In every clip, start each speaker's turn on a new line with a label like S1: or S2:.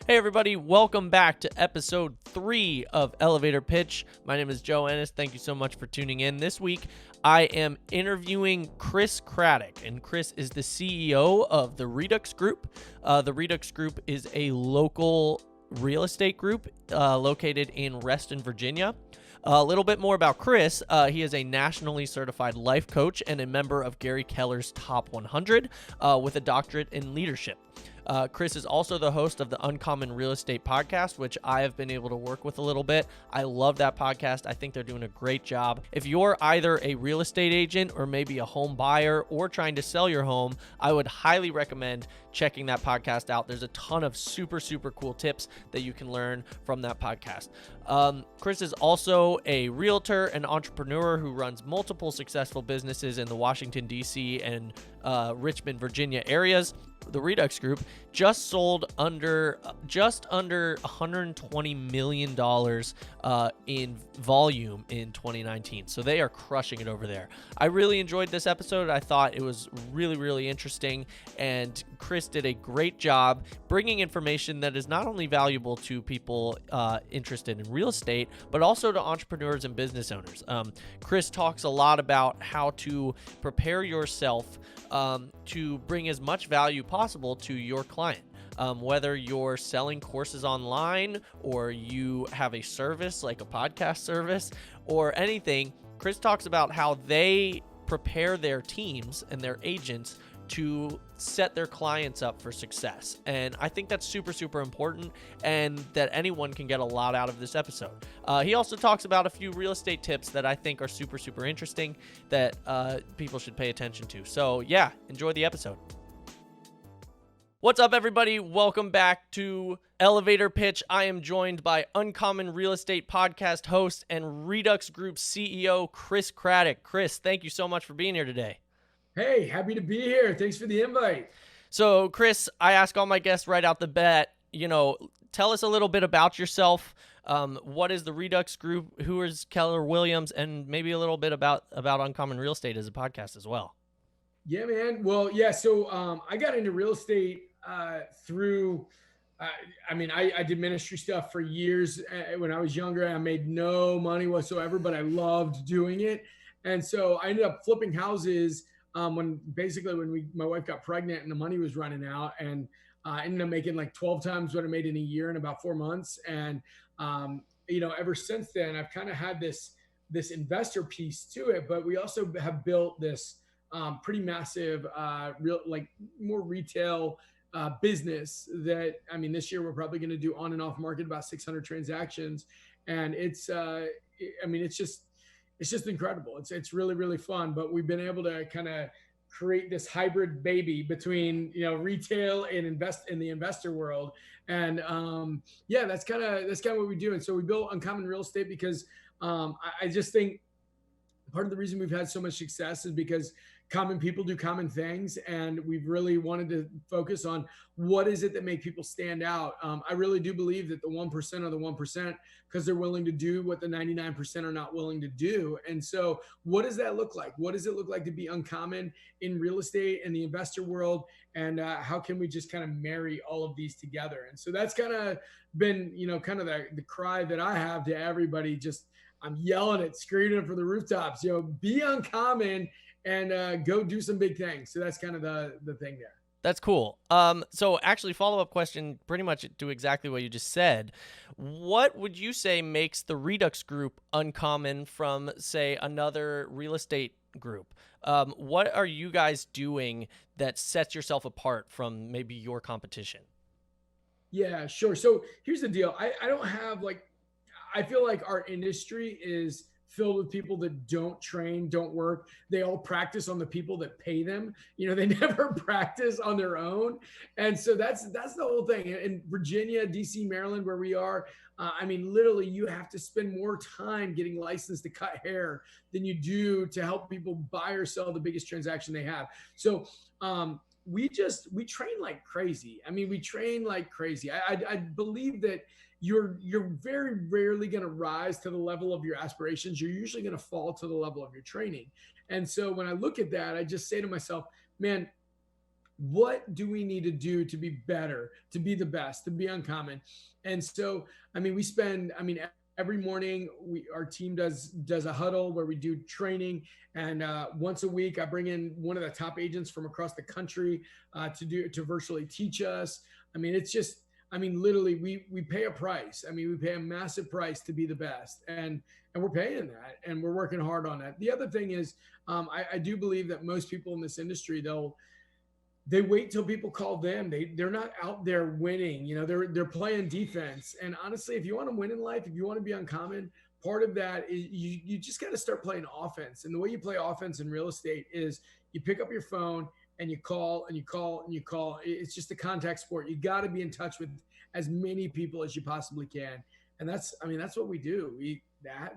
S1: Hey everybody, welcome back to episode 3 of Elevator Pitch. My name is Joe Ennis. Thank you so much for tuning in. This week, I am interviewing Chris Craddock, and Chris is the CEO of the Redux Group. The Redux Group is a local real estate group located in Reston, Virginia. A little bit more about Chris. He is a nationally certified life coach and a member of Gary Keller's Top 100 with a doctorate in leadership. Chris is also the host of the Uncommon Real Estate podcast, which I have been able to work with a little bit. I love that podcast. I think they're doing a great job. If you're either a real estate agent or maybe a home buyer or trying to sell your home, I would highly recommend checking that podcast out. There's a ton of super cool tips that you can learn from that podcast. Chris is also a realtor and entrepreneur who runs multiple successful businesses in the Washington, D.C. and Richmond, Virginia areas. The Redux Group just sold just under $120 million in volume in 2019. So they are crushing it over there. I really enjoyed this episode. I thought it was really interesting, and Chris did a great job bringing information that is not only valuable to people interested in real estate, but also to entrepreneurs and business owners. Chris talks a lot about how to prepare yourself to bring as much value possible to your client. Whether you're selling courses online or you have a service like a podcast service or anything, Chris talks about how they prepare their teams and their agents to set their clients up for success. And I think that's super important, and that anyone can get a lot out of this episode. He also talks about a few real estate tips that I think are super interesting that people should pay attention to. So yeah, enjoy the episode. What's up, everybody? Welcome back to Elevator Pitch. I am joined by Uncommon Real Estate podcast host and Redux Group CEO, Chris Craddock. Chris, thank you so much for being here today.
S2: Hey, happy to be here. Thanks for the invite.
S1: So, Chris, I ask all my guests right out the bat, tell us a little bit about yourself. What is the Redux Group? Who is Keller Williams? And maybe a little bit about Uncommon Real Estate as a podcast as well.
S2: Yeah, man. Well, yeah. So I got into real estate through, I did ministry stuff for years. When I was younger, I made no money whatsoever, but I loved doing it. And so I ended up flipping houses when my wife got pregnant and the money was running out, and I ended up making like 12 times what I made in a year in about 4 months. And, ever since then, I've kind of had this investor piece to it, but we also have built this pretty massive, more retail business that, this year we're probably going to do on and off market about 600 transactions. And it's just incredible. It's really fun, but we've been able to kind of create this hybrid baby between, retail and invest in the investor world. And that's kind of what we do. And so we built Uncommon Real Estate because I just think part of the reason we've had so much success is because common people do common things, and we've really wanted to focus on what is it that make people stand out. I really do believe that the 1% are the 1% because they're willing to do what the 99% are not willing to do. And so what does that look like? What does it look like to be uncommon in real estate and the investor world? And how can we just kind of marry all of these together? And so that's kind of been, kind of the cry that I have to everybody. Just I'm yelling it, screaming it for the rooftops, be uncommon and go do some big things. So that's kind of the thing there.
S1: That's cool. So actually, follow-up question, pretty much do exactly what you just said. What would you say makes the Redux Group uncommon from, say, another real estate group? What are you guys doing that sets yourself apart from maybe your competition?
S2: Yeah, sure. So here's the deal. I don't have I feel like our industry is filled with people that don't train, don't work. They all practice on the people that pay them. They never practice on their own. And so that's the whole thing. In Virginia, DC, Maryland, where we are, literally you have to spend more time getting licensed to cut hair than you do to help people buy or sell the biggest transaction they have. So we train like crazy. We train like crazy. I believe that you're very rarely going to rise to the level of your aspirations. You're usually going to fall to the level of your training. And so when I look at that, I just say to myself, man, what do we need to do to be better, to be the best, to be uncommon? And so, I mean, we spend, I mean, every morning our team does a huddle where we do training, and once a week I bring in one of the top agents from across the country to virtually teach us. I mean, it's just, I mean, literally, we pay a price. I mean, we pay a massive price to be the best, and we're paying that, and we're working hard on that. The other thing is, I do believe that most people in this industry, they wait till people call them. They're not out there winning. You know, they're playing defense. And honestly, if you want to win in life, if you want to be uncommon, part of that is you just got to start playing offense. And the way you play offense in real estate is you pick up your phone and you call and you call and you call. It's just a contact sport. You got to be in touch with as many people as you possibly can. And that's, I mean, that's what we do.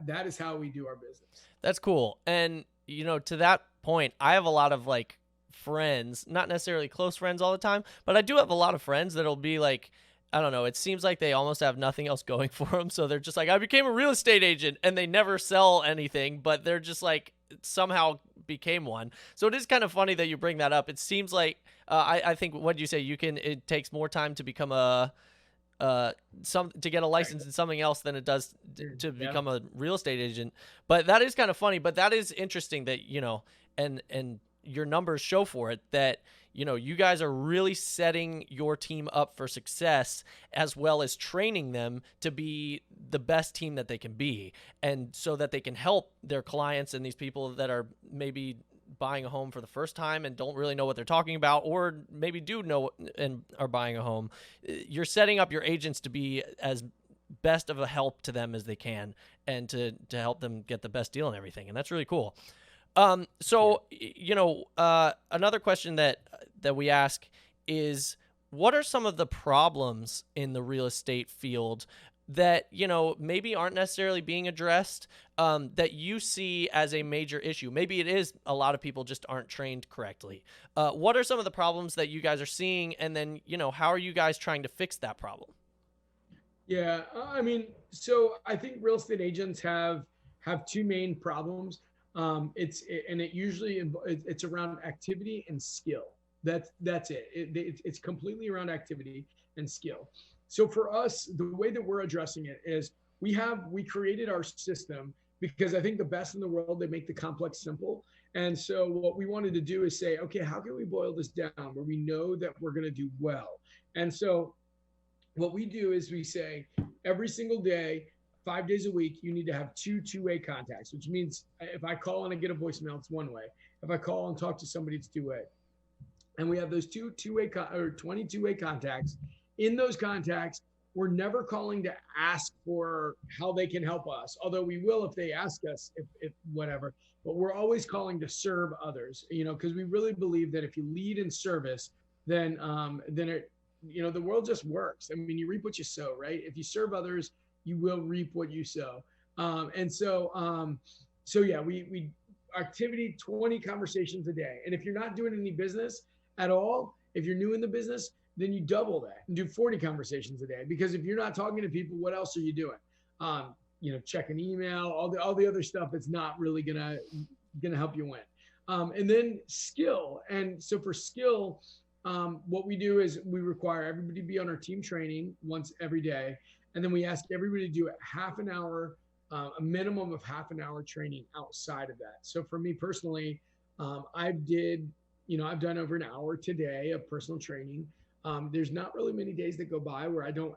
S2: That is how we do our business.
S1: That's cool. And, you know, to that point, I have a lot of like friends, not necessarily close friends all the time, but I do have a lot of friends that'll be like, I don't know, it seems like they almost have nothing else going for them. So they're just like, I became a real estate agent, and they never sell anything, but they're just like somehow became one. So it is kind of funny that you bring that up. It seems like, I think, what did you say? It takes more time to become to get a license in something else than it does to become a real estate agent. But that is kind of funny, but that is interesting that, you know, and your numbers show for it that, you know, you guys are really setting your team up for success, as well as training them to be the best team that they can be, and so that they can help their clients and these people that are maybe buying a home for the first time and don't really know what they're talking about, or maybe do know and are buying a home. You're setting up your agents to be as best of a help to them as they can, and to help them get the best deal and everything. And that's really cool. So, you know, another question that we ask is, what are some of the problems in the real estate field that, you know, maybe aren't necessarily being addressed, that you see as a major issue? Maybe it is a lot of people just aren't trained correctly. What are some of the problems that you guys are seeing? And then, you know, how are you guys trying to fix that problem?
S2: Yeah, I mean, so I think real estate agents have two main problems. It usually it's around activity and skill. That's it. It's completely around activity and skill. So for us, the way that we're addressing it is we created our system because I think the best in the world, they make the complex simple. And so what we wanted to do is say, okay, how can we boil this down where we know that we're going to do well? And so what we do is we say every single day, 5 days a week, you need to have two-way contacts, which means if I call and I get a voicemail, it's one way. If I call and talk to somebody, it's two-way. And we have those 22-way contacts. In those contacts, we're never calling to ask for how they can help us, although we will if they ask us, if whatever. But we're always calling to serve others, you know, because we really believe that if you lead in service, then it, you know, the world just works. I mean, you reap what you sow, right? If you serve others, you will reap what you sow. So yeah, we activity 20 conversations a day. And if you're not doing any business at all, if you're new in the business, then you double that and do 40 conversations a day. Because if you're not talking to people, what else are you doing? You know, check an email, all the other stuff that's not really gonna help you win. And then skill. And so for skill, what we do is we require everybody to be on our team training once every day. And then we ask everybody to do half an hour, a minimum of half an hour training outside of that. So for me personally, I've done over an hour today of personal training. There's not really many days that go by where I don't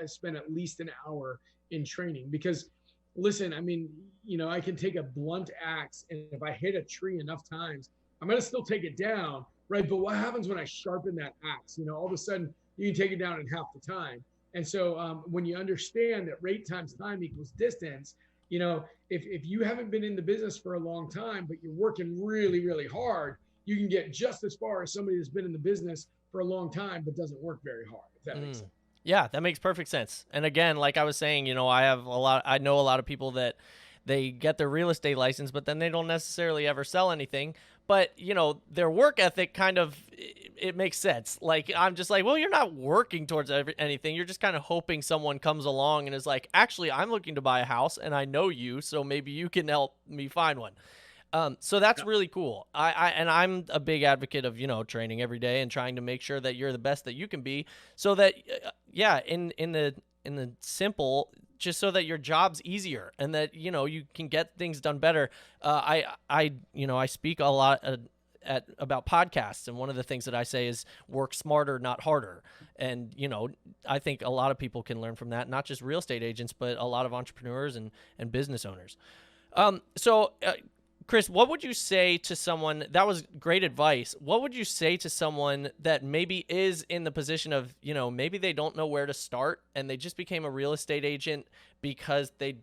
S2: spend at least an hour in training, because listen, I mean, you know, I can take a blunt axe, and if I hit a tree enough times, I'm going to still take it down. Right. But what happens when I sharpen that axe? You know, all of a sudden you can take it down in half the time. And so when you understand that rate times time equals distance, you know, if you haven't been in the business for a long time, but you're working really, really hard, you can get just as far as somebody that's been in the business for a long time, but doesn't work very hard, if that makes sense.
S1: Yeah, that makes perfect sense. And again, like I was saying, you know, I know a lot of people that they get their real estate license, but then they don't necessarily ever sell anything. But, you know, their work ethic kind of, it makes sense. Like, I'm just like, well, you're not working towards anything. You're just kind of hoping someone comes along and is like, actually, I'm looking to buy a house and I know you, so maybe you can help me find one. So that's really cool. And I'm a big advocate of, training every day and trying to make sure that you're the best that you can be, so that, yeah, in the simple, just so that your job's easier and that, you can get things done better. I speak a lot about podcasts, and one of the things that I say is work smarter, not harder. And I think a lot of people can learn from that, not just real estate agents, but a lot of entrepreneurs and business owners. So Chris, what would you say to someone, that was great advice. What would you say to someone that maybe is in the position of, maybe they don't know where to start and they just became a real estate agent because they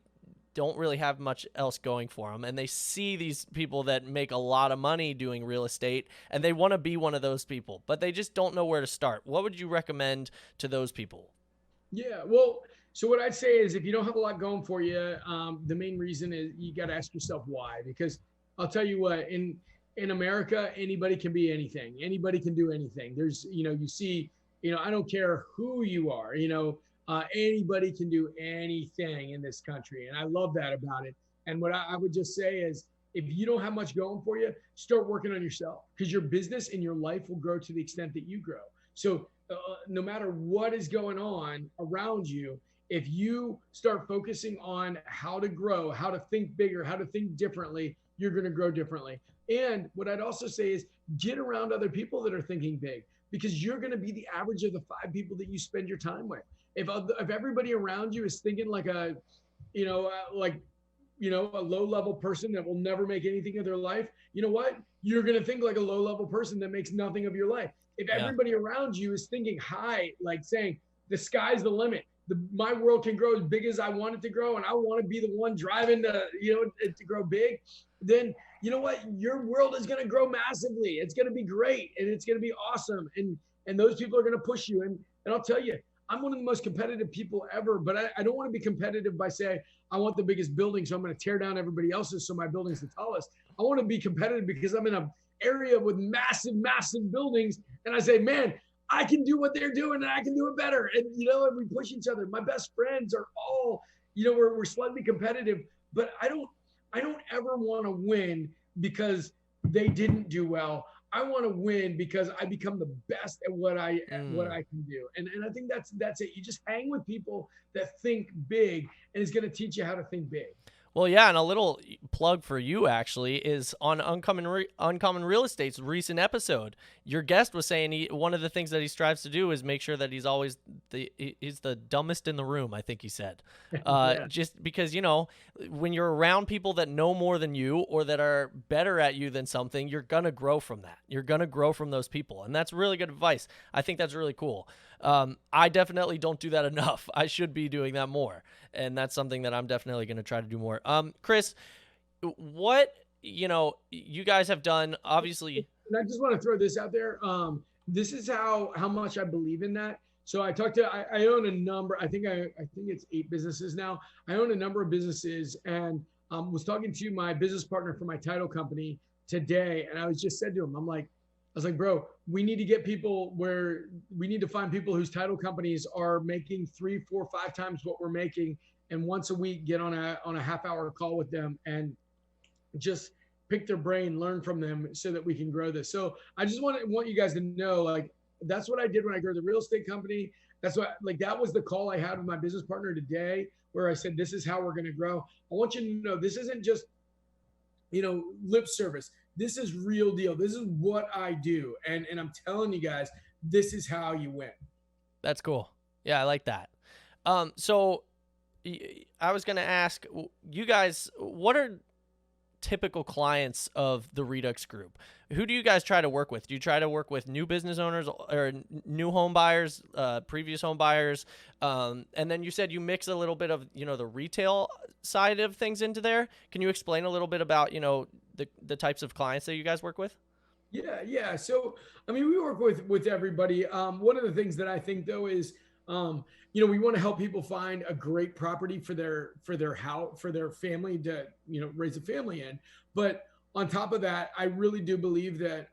S1: don't really have much else going for them, and they see these people that make a lot of money doing real estate and they want to be one of those people, but they just don't know where to start? What would you recommend to those people?
S2: Yeah, well, so what I'd say is if you don't have a lot going for you, the main reason is you got to ask yourself why. Because I'll tell you what, in America, anybody can be anything. Anybody can do anything. There's, you see, I don't care who you are. Anybody can do anything in this country, and I love that about it. And what I would just say is, if you don't have much going for you, start working on yourself, because your business and your life will grow to the extent that you grow. So no matter what is going on around you, if you start focusing on how to grow, how to think bigger, how to think differently, you're going to grow differently. And what I'd also say is get around other people that are thinking big, because you're going to be the average of the 5 people that you spend your time with. If everybody around you is thinking like a low level person that will never make anything of their life, you know what? You're going to think like a low level person that makes nothing of your life. If everybody around you is thinking high, like saying the sky's the limit, my world can grow as big as I want it to grow, and I want to be the one driving it to grow big, then you know what? Your world is going to grow massively. It's going to be great, and it's going to be awesome. And those people are going to push you. And I'll tell you, I'm one of the most competitive people ever, but I don't want to be competitive by saying I want the biggest building, so I'm going to tear down everybody else's so my building's the tallest. I want to be competitive because I'm in an area with massive buildings, and I say, man, I can do what they're doing and I can do it better. And, and we push each other. My best friends are all, we're slightly competitive, but I don't ever want to win because they didn't do well. I want to win because I become the best at what I can do. And I think that's it. You just hang with people that think big, and it's going to teach you how to think big.
S1: Well, yeah, and a little plug for you actually is on Uncommon Real Estate's recent episode. Your guest was saying one of the things that he strives to do is make sure that he's always he's the dumbest in the room, I think he said.
S2: Yeah.
S1: Just because, when you're around people that know more than you or that are better at you than something, you're going to grow from that. You're going to grow from those people, and that's really good advice. I think that's really cool. I definitely don't do that enough. I should be doing that more. And that's something that I'm definitely going to try to do more. Chris, what, you guys have done, obviously.
S2: And I just want to throw this out there. This is how much I believe in that. So I own a number, I think it's 8 businesses now. I own a number of businesses, and was talking to my business partner for my title company today. And I was just said to him, I was like, bro, we need to get people where we need to find people whose title companies are making 3, 4, 5 times what we're making. And once a week, get on a half-hour call with them and just pick their brain, learn from them so that we can grow this. So I just want you guys to know, like, that's what I did when I grew the real estate company. That's what, that was the call I had with my business partner today, where I said, this is how we're going to grow. I want you to know, this isn't just, lip service. This is real deal. This is what I do. And I'm telling you guys, this is how you win.
S1: That's cool. Yeah, I like that. So I was going to ask you guys, what are typical clients of the Redux group? Who do you guys try to work with? Do you try to work with new business owners or new home buyers, previous home buyers? And then you said you mix a little bit of, the retail side of things into there. Can you explain a little bit about, the types of clients that you guys work with?
S2: Yeah. So, we work with everybody. One of the things that I think though is, we want to help people find a great property for their house, for their family to, raise a family in. But on top of that, I really do believe that,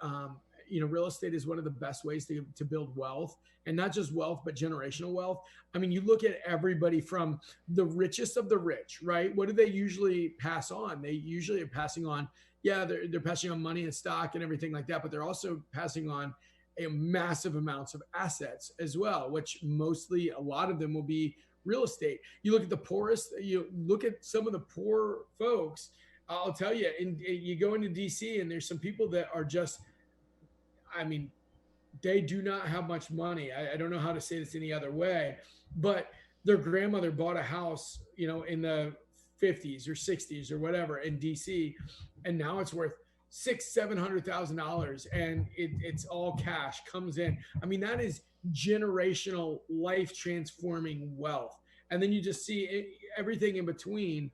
S2: real estate is one of the best ways to build wealth, and not just wealth, but generational wealth. You look at everybody from the richest of the rich, right? What do they usually pass on? They usually are passing on, yeah, they're passing on money and stock and everything like that, but they're also passing on a massive amounts of assets as well, which mostly a lot of them will be real estate. You look at the poorest, you look at some of the poor folks. I'll tell you, you go into DC and there's some people that are just, I mean, they do not have much money. I don't know how to say this any other way, but their grandmother bought a house, in the 50s or 60s or whatever in DC, and now it's worth $700,000, and it's all cash comes in. I mean, that is generational, life transforming wealth. And then you just see everything in between.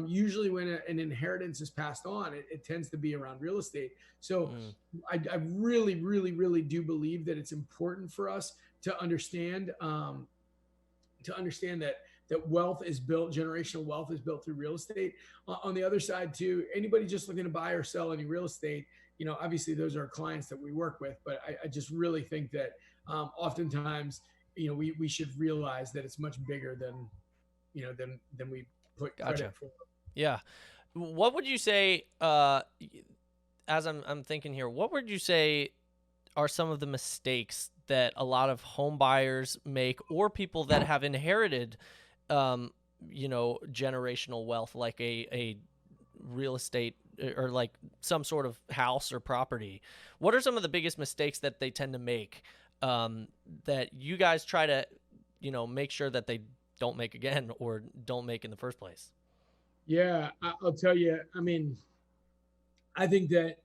S2: Usually, when an inheritance is passed on, it tends to be around real estate. So, I really, really, really do believe that it's important for us to understand that wealth is built, generational wealth is built through real estate. On the other side, too, anybody just looking to buy or sell any real estate, obviously those are clients that we work with, but I just really think that oftentimes, we should realize that it's much bigger than we put credit for.
S1: Yeah. What would you say, as I'm thinking here, what would you say are some of the mistakes that a lot of home buyers make, or people that have inherited, generational wealth, like a real estate or like some sort of house or property? What are some of the biggest mistakes that they tend to make, that you guys try to, make sure that they don't make again or don't make in the first place?
S2: Yeah, I'll tell you. I mean, I think that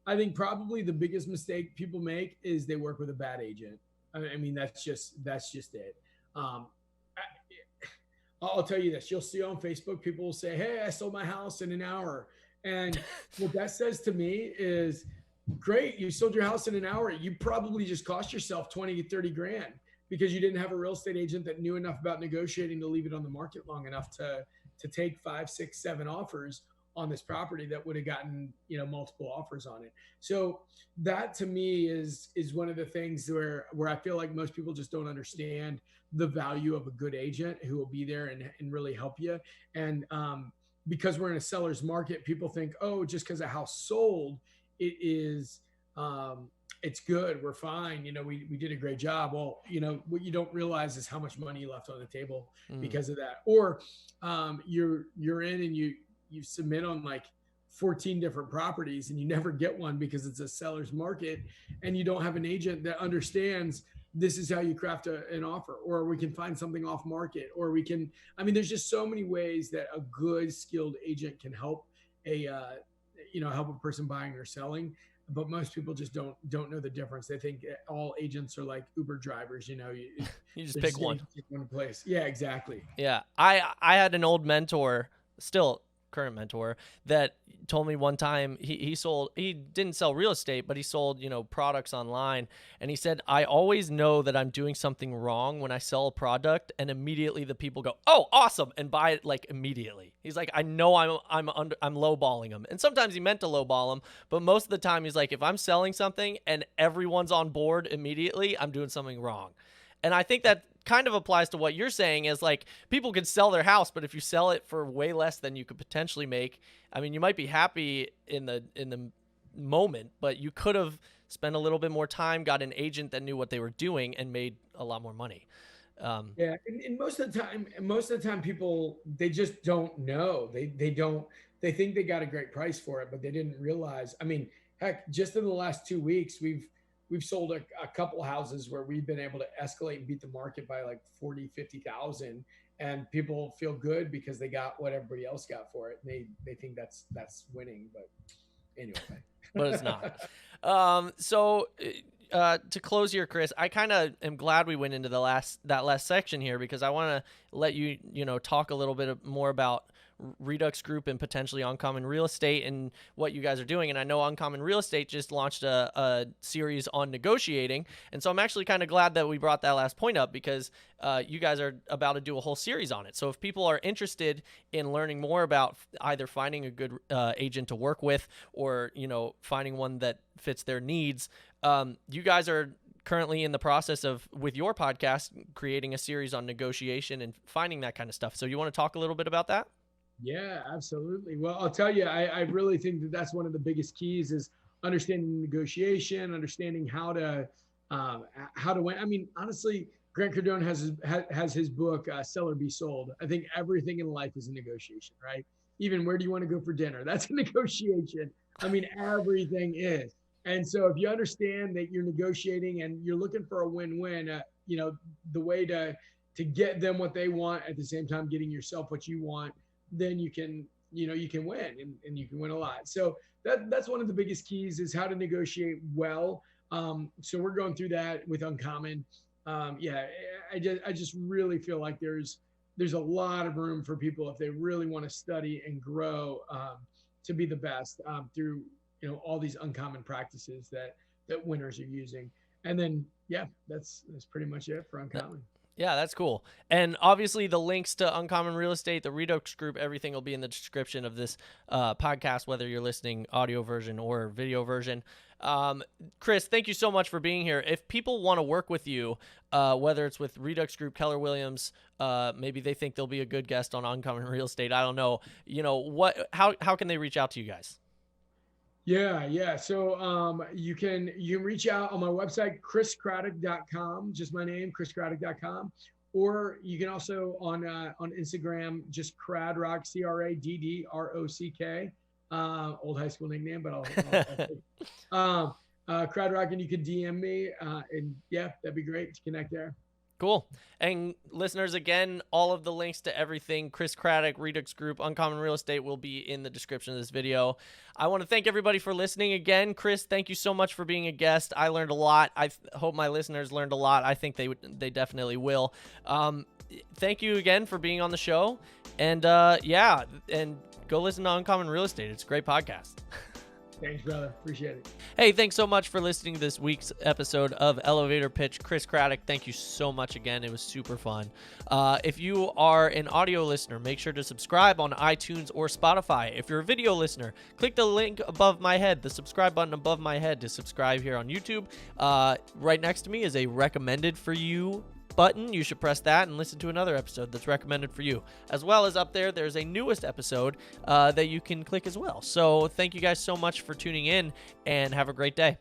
S2: I think probably the biggest mistake people make is they work with a bad agent. I mean, that's just it. Um, I'll tell you this: you'll see on Facebook, people will say, "Hey, I sold my house in an hour," and what that says to me is, "Great, you sold your house in an hour. You probably just cost yourself 20 to 30 grand because you didn't have a real estate agent that knew enough about negotiating to leave it on the market long enough to take 5, 6, 7 offers on this property that would have gotten multiple offers on it." So that to me is one of the things where I feel like most people just don't understand the value of a good agent who will be there and really help you. And because we're in a seller's market, people think, oh, just because a house sold, it is it's good, we're fine, we did a great job. Well, what you don't realize is how much money you left on the table because of that. Or you're in and you submit on like 14 different properties and you never get one because it's a seller's market, and you don't have an agent that understands this is how you craft an offer, or we can find something off market, or there's just so many ways that a good skilled agent can help help a person buying or selling. But most people just don't know the difference. They think all agents are like Uber drivers. You
S1: just pick one
S2: place. Yeah, exactly.
S1: Yeah. I had an old mentor, still current mentor, that told me one time he didn't sell real estate, but he sold, products online. And he said, I always know that I'm doing something wrong when I sell a product and immediately the people go, oh, awesome, and buy it like immediately. He's like, I know I'm lowballing them. And sometimes he meant to lowball them, but most of the time he's like, if I'm selling something and everyone's on board immediately, I'm doing something wrong. And I think that kind of applies to what you're saying, is like, people can sell their house, but if you sell it for way less than you could potentially make, I mean, you might be happy in the moment, but you could have spent a little bit more time, got an agent that knew what they were doing, and made a lot more money.
S2: Yeah, and most of the time, people, they just don't know. They think they got a great price for it, but they didn't realize. I mean, heck, just in the last 2 weeks, we've sold a couple houses where we've been able to escalate and beat the market by like 40, 50,000, and people feel good because they got what everybody else got for it. And they think that's winning, but anyway.
S1: But it's not. So to close here, Chris, I kind of am glad we went into that last section here, because I want to let you talk a little bit more about Redux Group and potentially Uncommon Real Estate and what you guys are doing. And I know Uncommon Real Estate just launched a series on negotiating, and so I'm actually kind of glad that we brought that last point up, because you guys are about to do a whole series on it. So if people are interested in learning more about either finding a good agent to work with, or finding one that fits their needs, you guys are currently in the process of, with your podcast, creating a series on negotiation and finding that kind of stuff. So you want to talk a little bit about that?
S2: Yeah, absolutely. Well, I'll tell you, I really think that that's one of the biggest keys is understanding negotiation, understanding um, how to win. I mean, honestly, Grant Cardone has his book "Sell or Be Sold." I think everything in life is a negotiation, right? Even where do you want to go for dinner? That's a negotiation. I mean, everything is. And so, if you understand that you're negotiating and you're looking for a win-win, the way to get them what they want at the same time getting yourself what you want, then you can win, and you can win a lot. So that's one of the biggest keys is how to negotiate well. So we're going through that with Uncommon. Yeah, I just really feel like there's a lot of room for people if they really want to study and grow, to be the best, through all these uncommon practices that winners are using. And then yeah, that's pretty much it for Uncommon.
S1: Yeah, that's cool. And obviously, the links to Uncommon Real Estate, the Redux Group, everything will be in the description of this podcast, whether you're listening audio version or video version. Chris, thank you so much for being here. If people want to work with you, whether it's with Redux Group, Keller Williams, maybe they think they'll be a good guest on Uncommon Real Estate. I don't know. How can they reach out to you guys?
S2: Yeah. So you can reach out on my website, chriscraddock.com, just my name, chriscraddock.com. Or you can also on Instagram, just Cradrock, Craddrock. Old high school nickname, but Cradrock, and you can DM me, and yeah, that'd be great to connect there.
S1: Cool. And listeners, again, all of the links to everything, Chris Craddock, Redux Group, Uncommon Real Estate, will be in the description of this video. I want to thank everybody for listening again. Chris, thank you so much for being a guest. I learned a lot. I hope my listeners learned a lot. I think they definitely will. Thank you again for being on the show. And and go listen to Uncommon Real Estate. It's a great podcast.
S2: Thanks, brother. Appreciate it.
S1: Hey, thanks so much for listening to this week's episode of Elevator Pitch. Chris Craddock, thank you so much again. It was super fun. If you are an audio listener, make sure to subscribe on iTunes or Spotify. If you're a video listener, click the link above my head, the subscribe button above my head to subscribe here on YouTube. Right next to me is a recommended for you button. You should press that and listen to another episode that's recommended for you. As well as up there's a newest episode that you can click as well. So thank you guys so much for tuning in, and have a great day.